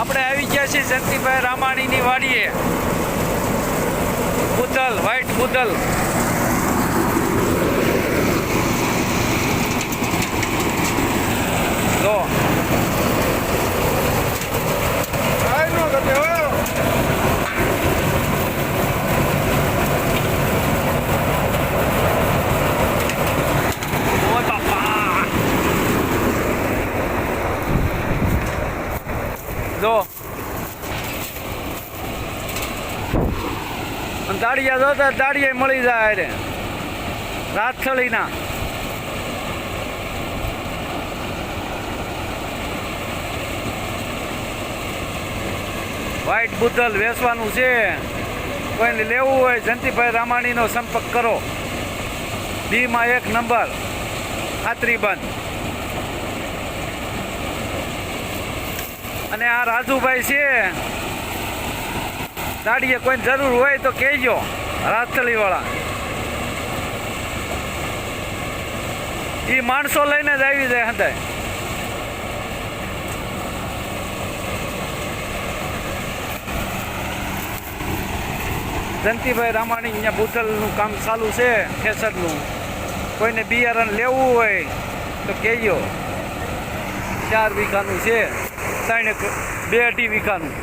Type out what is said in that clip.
આપણે આવી ગયા છીએ જયંતિભાઈ રામાણીની વાડીએ. બુદલ, વ્હાઈટ બુદલ. જો જો દાડિયા જોતા દાડિયા મળી જાય રે રાજથળીના. વ્હાઈટ બુદલ વેચવાનું છે. કોઈને લેવું હોય જયંતિભાઈ રામાણીનો સંપર્ક કરો. બીમાં 1 નંબર, ખાતરી બંધ. અને આ રાજુભાઈ છે, દાડીએ કોઈ જરૂર હોય તો કહેજો. રાજથળી વાળા એ માણસો લઈને જ આવી જાય હંધાય. જયંતિભાઈ રામાણી અહીંયા બુધલનું કામ ચાલુ છે, ખેસરનું. કોઈને બિયારણ લેવું હોય તો કહેજો. 4 વીઘાનું છે, 2 અઢી વીઘાનું.